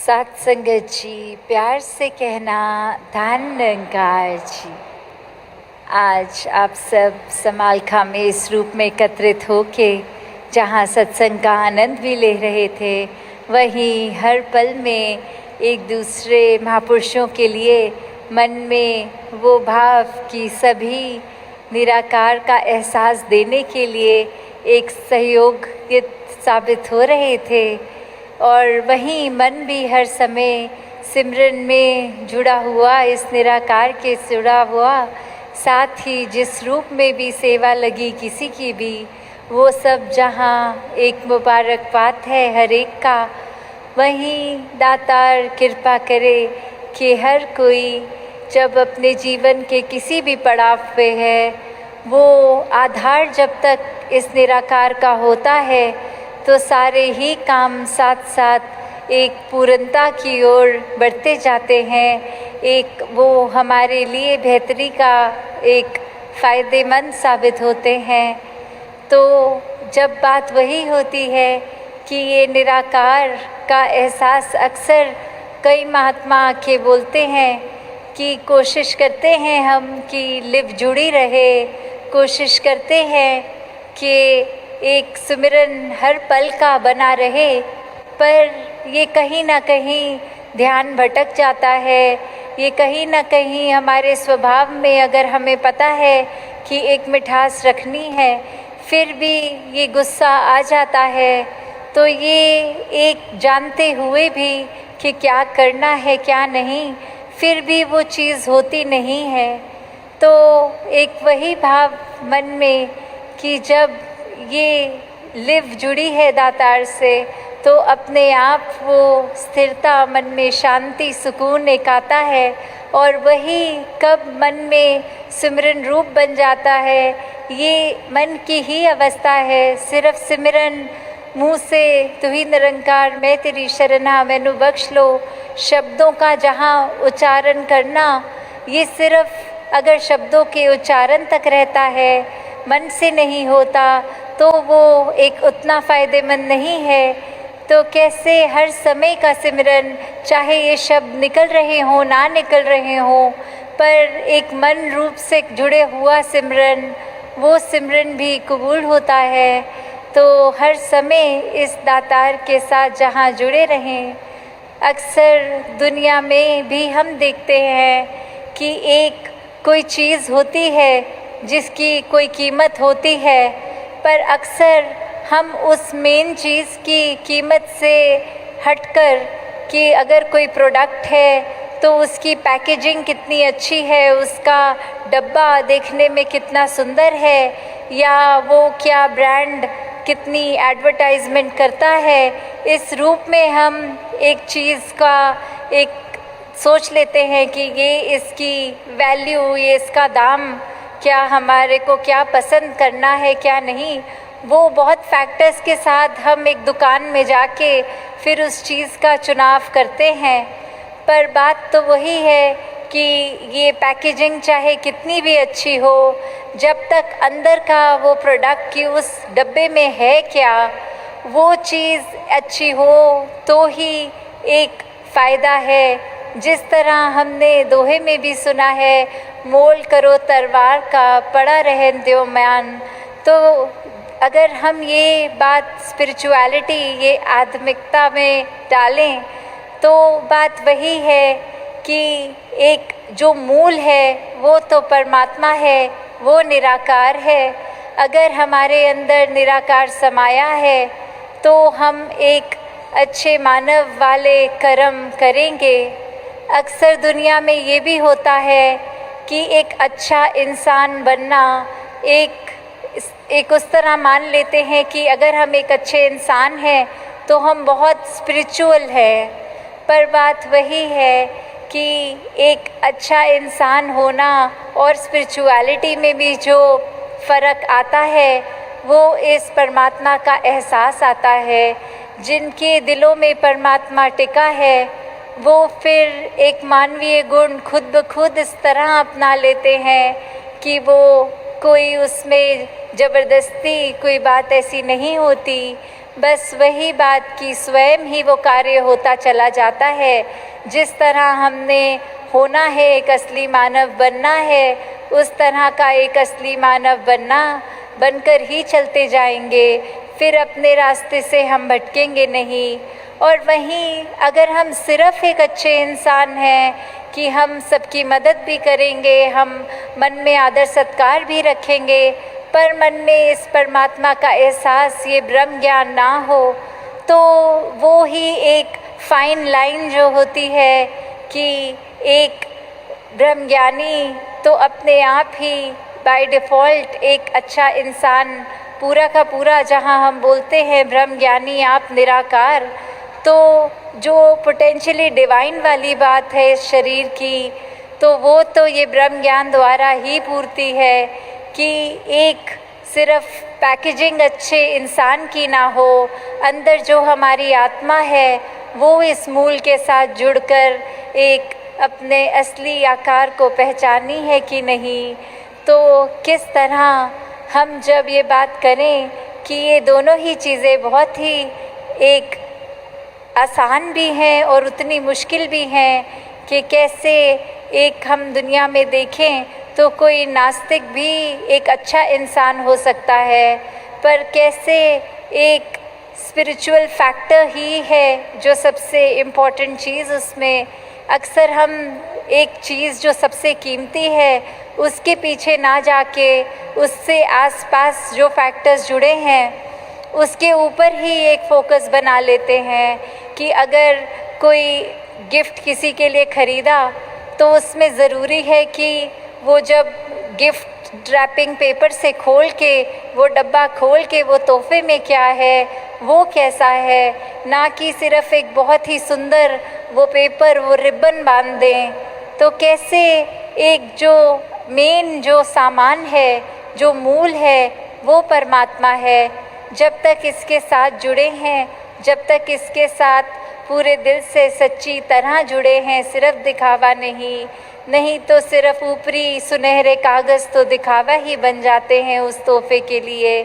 सात संगत जी, प्यार से कहना धन निरंकार जी। आज आप सब समालखा में इस रूप में एकत्रित होके जहाँ सत्संग का आनंद भी ले रहे थे, वहीं हर पल में एक दूसरे महापुरुषों के लिए मन में वो भाव कि सभी निराकार का एहसास देने के लिए एक सहयोग साबित हो रहे थे। और वहीं मन भी हर समय सिमरन में जुड़ा हुआ, इस निराकार के जुड़ा हुआ, साथ ही जिस रूप में भी सेवा लगी किसी की भी, वो सब जहाँ एक मुबारक बात है हर एक का। वहीं दातार कृपा करे कि हर कोई जब अपने जीवन के किसी भी पड़ाव पे है, वो आधार जब तक इस निराकार का होता है तो सारे ही काम साथ साथ एक पूर्णता की ओर बढ़ते जाते हैं। एक वो हमारे लिए बेहतरी का एक फ़ायदेमंद साबित होते हैं। तो जब बात वही होती है कि ये निराकार का एहसास अक्सर कई महात्मा के बोलते हैं कि कोशिश करते हैं हम कि लिव जुड़ी रहे, कोशिश करते हैं कि एक सुमिरन हर पल का बना रहे, पर ये कहीं ना कहीं ध्यान भटक जाता है। ये कहीं ना कहीं हमारे स्वभाव में, अगर हमें पता है कि एक मिठास रखनी है, फिर भी ये गुस्सा आ जाता है। तो ये एक जानते हुए भी कि क्या करना है क्या नहीं, फिर भी वो चीज़ होती नहीं है। तो एक वही भाव मन में कि जब ये लिव जुड़ी है दातार से, तो अपने आप वो स्थिरता, मन में शांति, सुकून एक आता है। और वही कब मन में सिमरन रूप बन जाता है, ये मन की ही अवस्था है। सिर्फ सिमरन मुँह से तू ही निरंकार मैं तेरी शरणा मैनू बख्श लो, शब्दों का जहाँ उच्चारण करना, ये सिर्फ अगर शब्दों के उच्चारण तक रहता है, मन से नहीं होता, तो वो एक उतना फ़ायदेमंद नहीं है। तो कैसे हर समय का सिमरन, चाहे ये शब्द निकल रहे हों ना निकल रहे हों, पर एक मन रूप से जुड़े हुआ सिमरन, वो सिमरन भी कबूल होता है। तो हर समय इस दातार के साथ जहाँ जुड़े रहें। अक्सर दुनिया में भी हम देखते हैं कि एक कोई चीज़ होती है जिसकी कोई कीमत होती है, पर अक्सर हम उस मेन चीज़ की कीमत से हटकर कि अगर कोई प्रोडक्ट है तो उसकी पैकेजिंग कितनी अच्छी है, उसका डब्बा देखने में कितना सुंदर है, या वो क्या ब्रांड कितनी एडवर्टाइजमेंट करता है, इस रूप में हम एक चीज़ का एक सोच लेते हैं कि ये इसकी वैल्यू, ये इसका दाम, क्या हमारे को क्या पसंद करना है क्या नहीं। वो बहुत फैक्टर्स के साथ हम एक दुकान में जाके फिर उस चीज़ का चुनाव करते हैं। पर बात तो वही है कि ये पैकेजिंग चाहे कितनी भी अच्छी हो, जब तक अंदर का वो प्रोडक्ट की उस डब्बे में है क्या, वो चीज़ अच्छी हो तो ही एक फ़ायदा है। जिस तरह हमने दोहे में भी सुना है, मोल करो तलवार का पड़ा रहन दो म्यान। तो अगर हम ये बात स्पिरिचुअलिटी, ये आध्यात्मिकता में डालें, तो बात वही है कि एक जो मूल है वो तो परमात्मा है, वो निराकार है। अगर हमारे अंदर निराकार समाया है तो हम एक अच्छे मानव वाले कर्म करेंगे। अक्सर दुनिया में ये भी होता है कि एक अच्छा इंसान बनना एक उस तरह मान लेते हैं कि अगर हम एक अच्छे इंसान हैं तो हम बहुत स्पिरिचुअल हैं। पर बात वही है कि एक अच्छा इंसान होना और स्पिरिचुअलिटी में भी जो फ़र्क आता है, वो इस परमात्मा का एहसास आता है। जिनके दिलों में परमात्मा टिका है, वो फिर एक मानवीय गुण खुद ब खुद इस तरह अपना लेते हैं कि वो कोई उसमें ज़बरदस्ती कोई बात ऐसी नहीं होती। बस वही बात कि स्वयं ही वो कार्य होता चला जाता है। जिस तरह हमने होना है, एक असली मानव बनना है, उस तरह का एक असली मानव बनकर ही चलते जाएंगे। फिर अपने रास्ते से हम भटकेंगे नहीं। और वहीं अगर हम सिर्फ एक अच्छे इंसान हैं कि हम सबकी मदद भी करेंगे, हम मन में आदर सत्कार भी रखेंगे, पर मन में इस परमात्मा का एहसास, ये ब्रह्म ज्ञान ना हो, तो वो ही एक फाइन लाइन जो होती है कि एक ब्रह्मज्ञानी तो अपने आप ही बाय डिफ़ॉल्ट एक अच्छा इंसान पूरा का पूरा, जहाँ हम बोलते हैं ब्रह्मज्ञानी आप निराकार, तो जो पोटेंशियली डिवाइन वाली बात है इस शरीर की, तो वो तो ये ब्रह्म ज्ञान द्वारा ही पूर्ति है कि एक सिर्फ पैकेजिंग अच्छे इंसान की ना हो, अंदर जो हमारी आत्मा है वो इस मूल के साथ जुड़कर एक अपने असली आकार को पहचानी है कि नहीं। तो किस तरह हम जब ये बात करें कि ये दोनों ही चीज़ें बहुत ही एक आसान भी हैं और उतनी मुश्किल भी हैं कि कैसे एक हम दुनिया में देखें तो कोई नास्तिक भी एक अच्छा इंसान हो सकता है, पर कैसे एक स्पिरिचुअल फैक्टर ही है जो सबसे इम्पॉर्टेंट चीज़, उसमें अक्सर हम एक चीज़ जो सबसे कीमती है उसके पीछे ना जाके उससे आसपास जो फैक्टर्स जुड़े हैं उसके ऊपर ही एक फ़ोकस बना लेते हैं कि अगर कोई गिफ्ट किसी के लिए ख़रीदा तो उसमें ज़रूरी है कि वो जब गिफ्ट रैपिंग पेपर से खोल के वो डब्बा खोल के वो तोहफे में क्या है वो कैसा है, ना कि सिर्फ़ एक बहुत ही सुंदर वो पेपर वो रिबन बांध दें। तो कैसे एक जो मेन जो सामान है, जो मूल है, वो परमात्मा है। जब तक इसके साथ जुड़े हैं, जब तक इसके साथ पूरे दिल से सच्ची तरह जुड़े हैं, सिर्फ दिखावा नहीं तो सिर्फ ऊपरी सुनहरे कागज़ तो दिखावा ही बन जाते हैं उस तोहफे के लिए।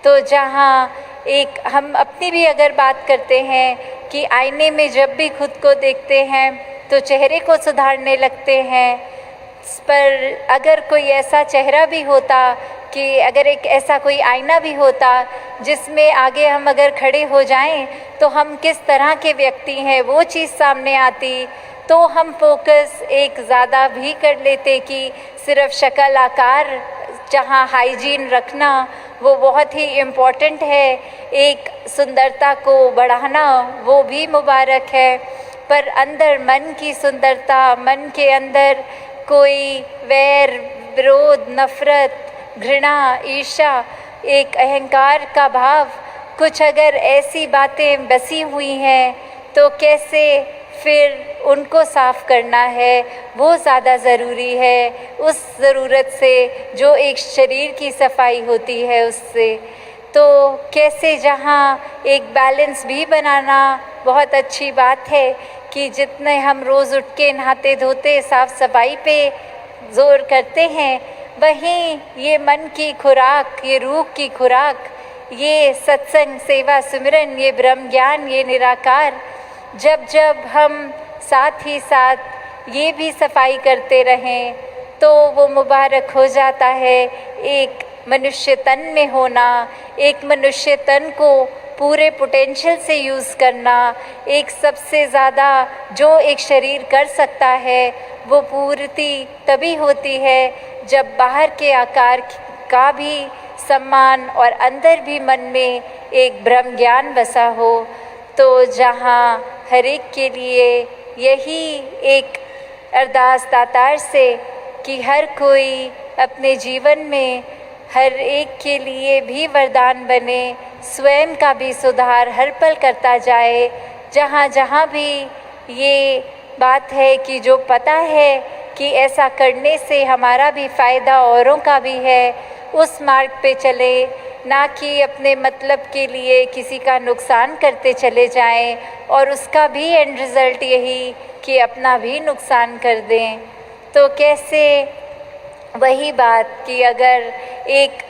तो जहाँ एक हम अपनी भी अगर बात करते हैं कि आईने में जब भी खुद को देखते हैं तो चेहरे को सुधारने लगते हैं, पर अगर कोई ऐसा चेहरा भी होता कि अगर एक ऐसा कोई आईना भी होता जिसमें आगे हम अगर खड़े हो जाएं तो हम किस तरह के व्यक्ति हैं वो चीज़ सामने आती, तो हम फोकस एक ज़्यादा भी कर लेते कि सिर्फ शक्ल आकार, जहाँ हाइजीन रखना वो बहुत ही इम्पॉर्टेंट है, एक सुंदरता को बढ़ाना वो भी मुबारक है, पर अंदर मन की सुंदरता, मन के अंदर कोई वैर, विरोध, नफ़रत, घृणा, ईर्ष्या, एक अहंकार का भाव, कुछ अगर ऐसी बातें बसी हुई हैं तो कैसे फिर उनको साफ़ करना है वो ज़्यादा ज़रूरी है उस ज़रूरत से जो एक शरीर की सफाई होती है उससे। तो कैसे जहाँ एक बैलेंस भी बनाना बहुत अच्छी बात है कि जितने हम रोज़ उठ के नहाते धोते साफ़ सफाई पे ज़ोर करते हैं, वहीं ये मन की खुराक, ये रूह की खुराक, ये सत्संग, सेवा, सिमरन, ये ब्रह्म ज्ञान, ये निराकार, जब जब हम साथ ही साथ ये भी सफाई करते रहें तो वो मुबारक हो जाता है। एक मनुष्य तन में होना, एक मनुष्य तन को पूरे पोटेंशियल से यूज़ करना, एक सबसे ज़्यादा जो एक शरीर कर सकता है वो पूर्ति तभी होती है जब बाहर के आकार का भी सम्मान और अंदर भी मन में एक ब्रह्म ज्ञान बसा हो। तो जहाँ हर एक के लिए यही एक अरदास दातार से कि हर कोई अपने जीवन में हर एक के लिए भी वरदान बने, स्वयं का भी सुधार हर पल करता जाए। जहाँ जहाँ भी ये बात है कि जो पता है कि ऐसा करने से हमारा भी फ़ायदा औरों का भी है, उस मार्ग पे चले, ना कि अपने मतलब के लिए किसी का नुकसान करते चले जाएं और उसका भी एंड रिज़ल्ट यही कि अपना भी नुकसान कर दें। तो कैसे वही बात कि अगर एक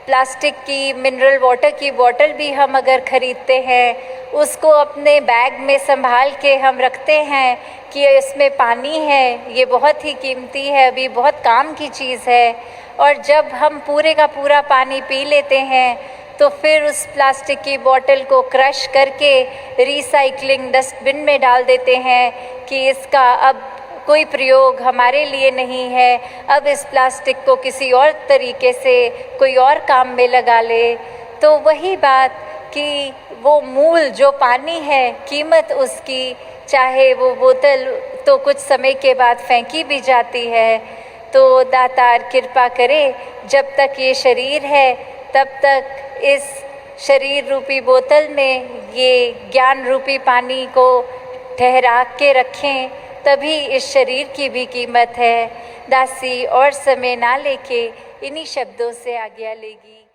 प्लास्टिक की मिनरल वाटर की बॉटल भी हम अगर ख़रीदते हैं, उसको अपने बैग में संभाल के हम रखते हैं कि इसमें पानी है, ये बहुत ही कीमती है, अभी बहुत काम की चीज़ है। और जब हम पूरे का पूरा पानी पी लेते हैं तो फिर उस प्लास्टिक की बॉटल को क्रश करके रिसाइकलिंग डस्टबिन में डाल देते हैं कि इसका अब कोई प्रयोग हमारे लिए नहीं है, अब इस प्लास्टिक को किसी और तरीके से कोई और काम में लगा ले। तो वही बात कि वो मूल जो पानी है, कीमत उसकी, चाहे वो बोतल तो कुछ समय के बाद फेंकी भी जाती है। तो दातार कृपा करे, जब तक ये शरीर है तब तक इस शरीर रूपी बोतल में ये ज्ञान रूपी पानी को ठहरा के रखें, तभी इस शरीर की भी कीमत है। दासी और समय ना लेके इन्हीं शब्दों से आज्ञा लेगी।